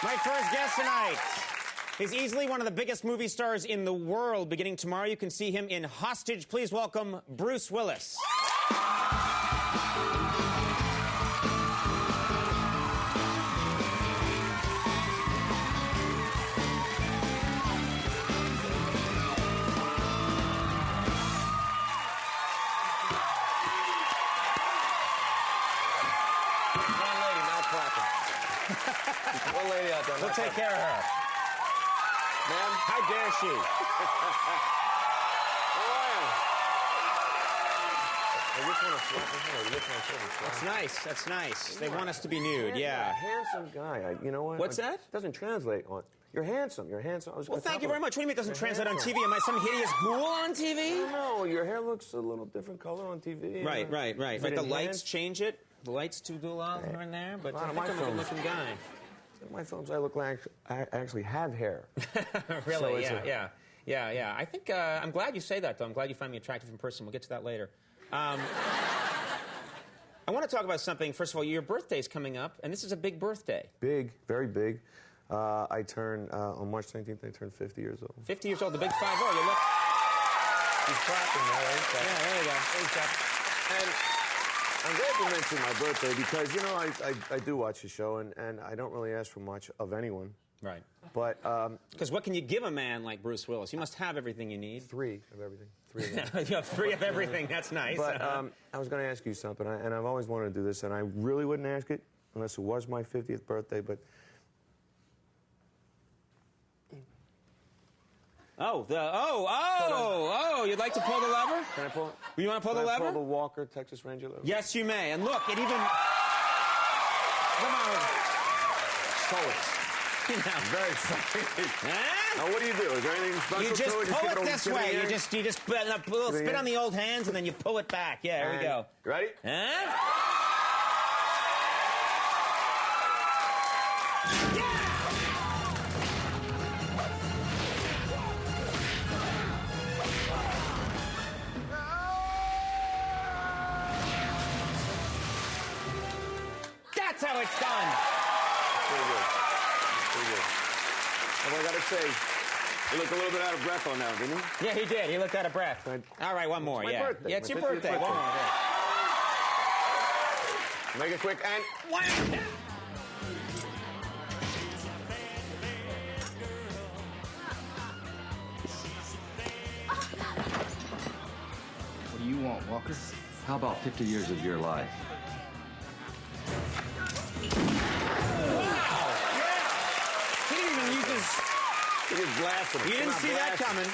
My first guest tonight is easily one of the biggest movie stars in the world. Beginning tomorrow, you can see him in Hostage. Please welcome Bruce Willis. One lady out there. We'll take care of her. Ma'am? How dare she? I just want to flap her hair. Lift my chin. That's nice. That's nice. They want us to be nude, yeah. Handsome guy. You know what? What's that? It doesn't translate on. You're handsome. You're handsome. Well, thank you very much. What do you mean it doesn't translate on TV? Am I some hideous ghoul on TV? No, your hair looks a little different color on TV. Right. Like the lights change it. The lights do a lot here and there, but I think I'm a good-looking guy. In my films, I look like I actually have hair. Really? So yeah. I think I'm glad you say that, though. I'm glad you find me attractive in person. We'll get to that later. I want to talk about something. First of all, your birthday's coming up, and this is a big birthday. Big, very big. I turn, on March 19th, I turn 50 years old. 50 years old, the big 50. You look... He's clapping now, right? Yeah, there you go. And I'm glad you mentioned my birthday because, you know, I do watch the show, and I don't really ask for much of anyone. Right. But... Because what can you give a man like Bruce Willis? You must have everything you need. 3 of everything. 3 of them. You have 3 of everything. That's nice. But I was going to ask you something, and I've always wanted to do this, and I really wouldn't ask it unless it was my 50th birthday, but... You'd like to pull the lever? Can I pull it? You want to pull the lever? Can I pull the Walker Texas Ranger lever? Yes, you may. And look, it even... Come on. Very exciting. Huh? Now, what do you do? Is there anything special You just to it? pull keep it this way. You just spit in on the old hands, and then you pull it back. Yeah, there we go. You ready? Huh? That's how it's done. Pretty good. Pretty good. And I got to say, you looked a little bit out of breath on that, didn't you? Yeah, he did. He looked out of breath. All right, one more. It's my birthday. Yeah, it's My your 50th birthday. birthday. One more. Yeah. Make it quick and... Wham! What do you want, Walker? How about 50 years of your life? He just blasted him. You didn't see that coming.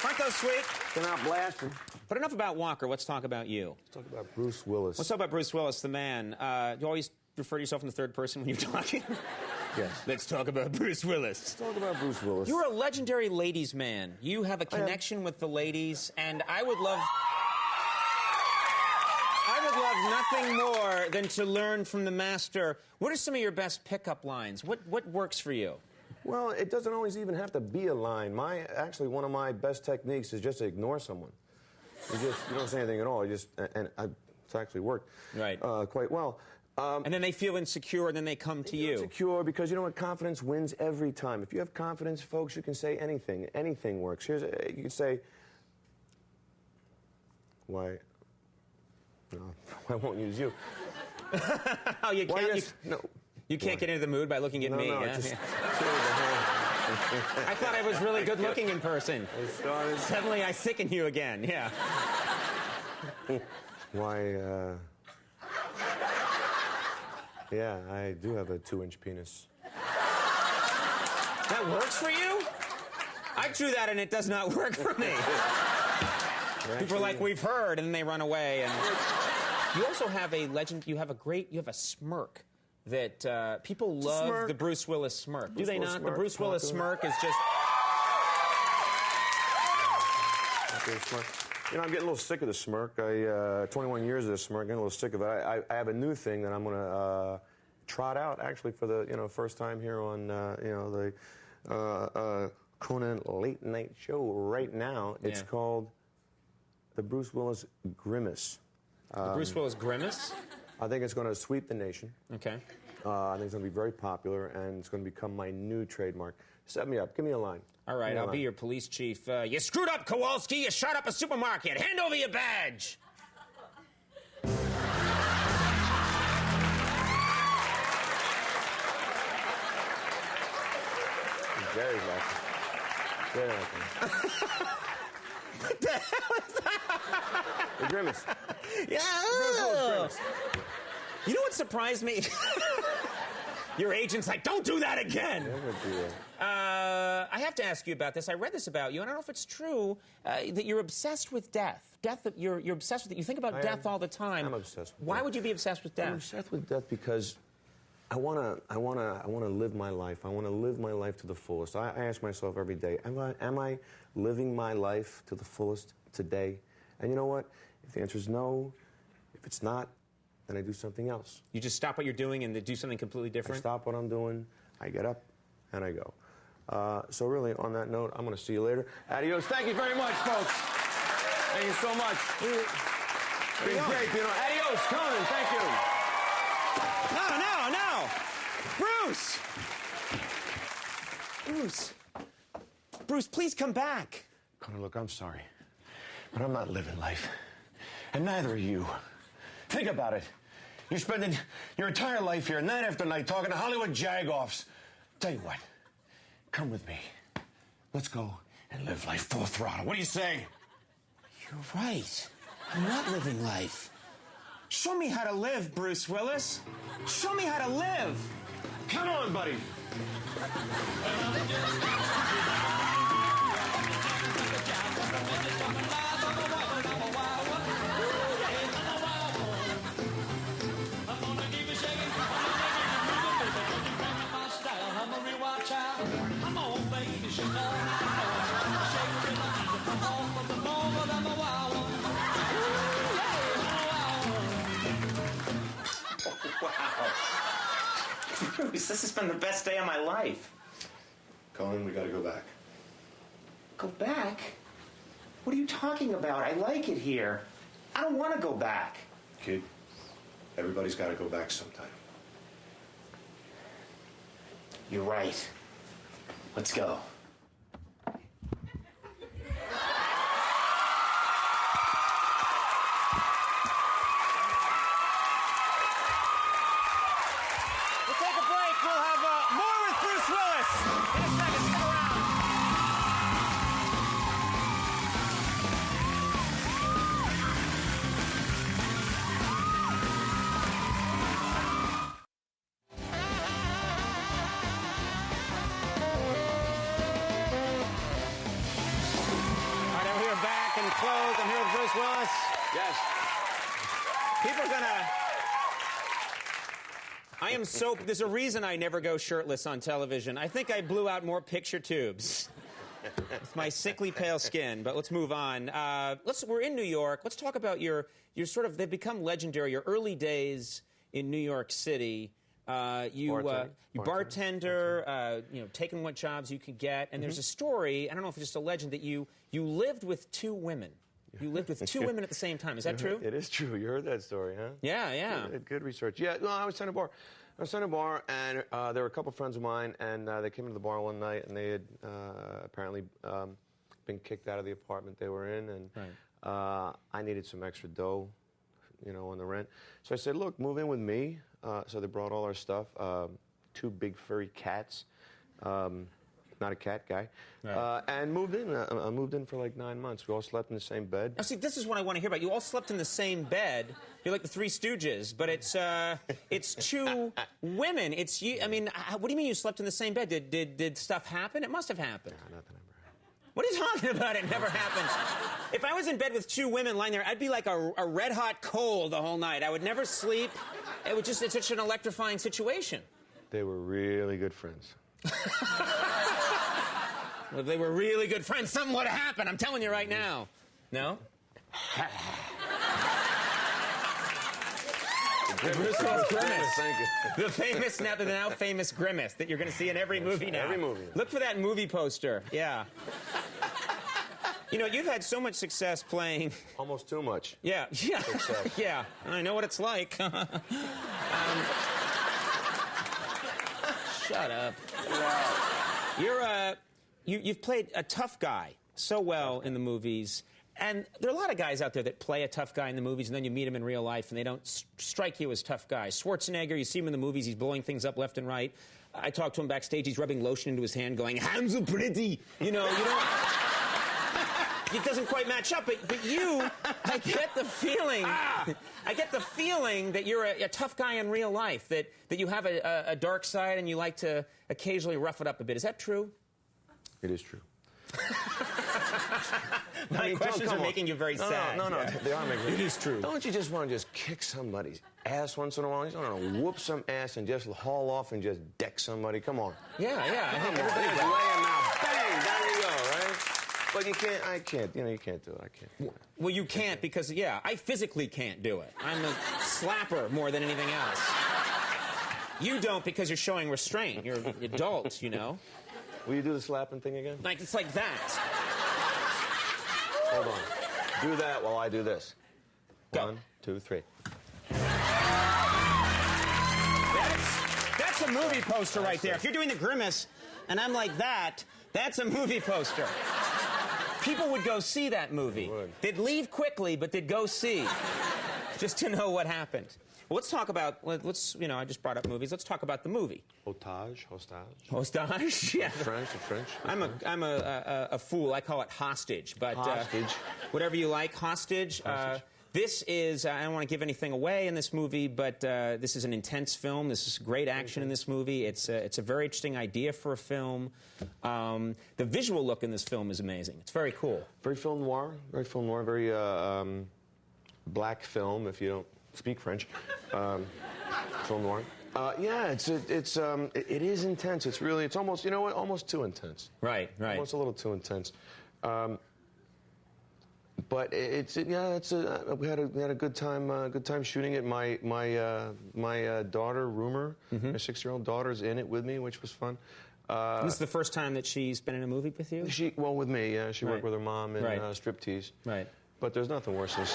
Aren't those sweet? Come out blasting. But enough about Walker. Let's talk about you. Let's talk about Bruce Willis. Let's talk about Bruce Willis, the man. You always refer to yourself in the third person when you're talking? Yes. Let's talk about Bruce Willis. Let's talk about Bruce Willis. You're a legendary ladies' man. You have a connection with the ladies, and I would love nothing more than to learn from the master. What are some of your best pickup lines? What works for you? Well, it doesn't always even have to be a line. Actually, one of my best techniques is just to ignore someone. You don't say anything at all. It's actually worked quite well. And then they feel insecure, and then they come to you. Insecure because you know what? Confidence wins every time. If you have confidence, folks, you can say anything. Anything works. You can say, "Why? No, I won't use you." Oh, you can't. No. You can't get into the mood by looking at me. No, yeah? just I thought I was really good looking in person. Suddenly I sicken you again. Yeah. Why? Yeah, I do have a 2-inch penis. That works for you? I drew that and it does not work for me. People are like, we've heard, and then they run away. And you also have a legend. You have a smirk that people love. The Bruce Willis smirk. Do they not? The Bruce Willis smirk is just. You know, I'm getting a little sick of the smirk. 21 years of the smirk, getting a little sick of it. I have a new thing that I'm going to trot out, actually, for the first time here on the Conan Late Night Show right now. It's called the Bruce Willis Grimace. The Bruce Willis Grimace? I think it's going to sweep the nation. Okay. I think it's going to be very popular, and it's going to become my new trademark. Set me up. Give me a line. All right, I'll be your police chief. You screwed up, Kowalski. You shot up a supermarket. Hand over your badge. Very lucky. Very lucky. What the hell is that? The grimace. Yeah. Grimace. You know what surprised me? Your agent's like, don't do that again. Never do that. I have to ask you about this. I read this about you, and I don't know if it's true, that you're obsessed with death. You're obsessed with it. You think about death all the time. I'm obsessed with Why death. would you be obsessed with death? I'm obsessed with death because I wanna live my life. I wanna live my life to the fullest. I ask myself every day, am I living my life to the fullest today? And you know what? If the answer is no, if it's not, then I do something else. You just stop what you're doing and do something completely different? I stop what I'm doing, I get up, and I go. So really, on that note, I'm gonna see you later. Adios. Thank you very much, folks. Thank you so much. It's been great, you know. Adios, Conan. Thank you. No. Bruce! Bruce, please come back. Conan, look, I'm sorry, but I'm not living life. And neither are you. Think about it. You're spending your entire life here, night after night, talking to Hollywood jagoffs. Tell you what, come with me. Let's go and live life full throttle. What do you say? You're right. I'm not living life. Show me how to live, Bruce Willis. Show me how to live. Come on, buddy. Bruce, this has been the best day of my life. Conan, we gotta go back. Go back? What are you talking about? I like it here. I don't want to go back. Kid, everybody's gotta go back sometime. You're right. Let's go. Clothes. I'm here with Bruce Willis. Yes. People are gonna... I am so... There's a reason I never go shirtless on television. I think I blew out more picture tubes with my sickly pale skin. But let's move on. We're in New York. Let's talk about your sort of... They've become legendary. Your early days in New York City. You bartender, taking what jobs you could get. And there's a story, I don't know if it's just a legend, that you lived with two women. You lived with two women at the same time. Is that true? It is true. You heard that story, huh? Yeah. Good research. Yeah, no, I was in a bar. And there were a couple friends of mine, and they came into the bar one night, and they had apparently been kicked out of the apartment they were in, and I needed some extra dough, on the rent. So I said, look, move in with me. So they brought all our stuff, two big furry cats, not a cat guy, and moved in. I moved in for like 9 months. We all slept in the same bed. Now, see, this is what I want to hear about. You all slept in the same bed. You're like the Three Stooges, but it's two women. It's you. I mean, what do you mean you slept in the same bed? Did stuff happen? It must have happened. No, nothing ever happened. What are you talking about? It never happened. If I was in bed with two women lying there, I'd be like a red-hot coal the whole night. I would never sleep. It's such an electrifying situation. They were really good friends. Well, if they were really good friends, something would have happened. I'm telling you right now. No? The Bruce Willis grimace. Thank you. The now famous grimace that you're going to see in every movie now. Every movie. Look for that movie poster. Yeah. You've had so much success playing... Almost too much. Yeah. Success. Yeah. I know what it's like. Shut up. You've played a tough guy so well in the movies. And there are a lot of guys out there that play a tough guy in the movies, and then you meet him in real life, and they don't strike you as tough guys. Schwarzenegger, you see him in the movies, he's blowing things up left and right. I talked to him backstage, he's rubbing lotion into his hand, going, "Hands are pretty." You know, you don't... It doesn't quite match up, but you, I get the feeling that you're a tough guy in real life, that you have a dark side and you like to occasionally rough it up a bit. Is that true? It is true. My questions are making you very sad. No, yeah. They are making me. It is true. Don't you just want to just kick somebody's ass once in a while? You just want to whoop some ass and just haul off and just deck somebody? Come on. Yeah. I think Everybody everybody lay does. him out. Bang! There you go, right? But you can't. I can't. You know, you can't do it. I can't. Well, you can't because, I physically can't do it. I'm a slapper more than anything else. You don't because you're showing restraint. You're an adult, you know. Will you do the slapping thing again? Like, it's like that. Hold on. Do that while I do this. Go. 1, 2, 3. That's a movie poster right there. If you're doing the grimace and I'm like that, that's a movie poster. People would go see that movie. They would. They'd leave quickly, but they'd go see just to know what happened. Well, let's talk about, I just brought up movies. Let's talk about the movie. Hostage. Hostage? Yeah. French. I'm a fool. I call it hostage. But, Hostage. Whatever you like, hostage. This is, I don't want to give anything away in this movie, but this is an intense film. This is great action in this movie. It's a very interesting idea for a film. The visual look in this film is amazing. It's very cool. Very film noir. Very black film, if you don't speak French. Film noir. Yeah, it is intense. It's almost, you know what, almost too intense. Right. Almost a little too intense. But we had a good time shooting it. My daughter, Rumor, my 6-year-old daughter's in it with me, which was fun. This is the first time that she's been in a movie with you? With me, yeah. She worked with her mom in striptease. Right. But there's nothing worse than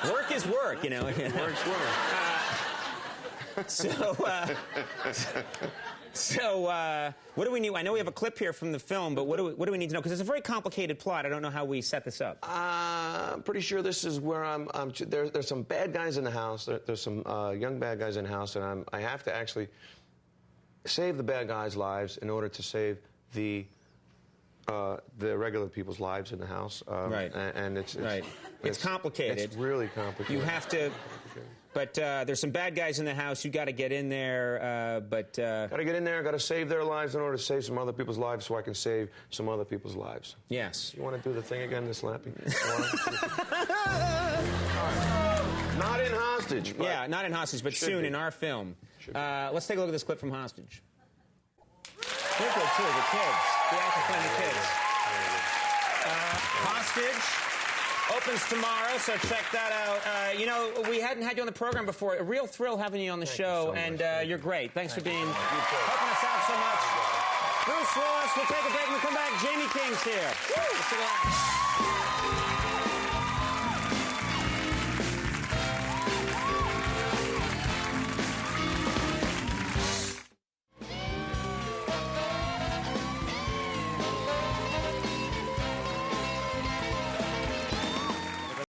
work is work, you know. Work's work. So, what do we need? I know we have a clip here from the film, but what do we need to know? Because it's a very complicated plot. I don't know how we set this up. I'm pretty sure this is where there's some bad guys in the house. There's some young bad guys in the house, and I have to actually save the bad guys' lives in order to save the regular people's lives in the house. Right. And it's complicated. It's really complicated. You have to. But there's some bad guys in the house. You got to get in there. Got to get in there. Got to save their lives in order to save some other people's lives, so I can save some other people's lives. Yes. You want to do the thing again, the slapping? Not in Hostage. But yeah, not in Hostage, but soon in our film. Let's take a look at this clip from Hostage. They're good too. The kids. The actors playing the kids. Hostage. Opens tomorrow, so check that out. We hadn't had you on the program before. A real thrill having you on the show, and you're great. Thanks for being helping us out so much. Bruce Willis, we'll take a break and we'll come back. Jamie King's here. Woo!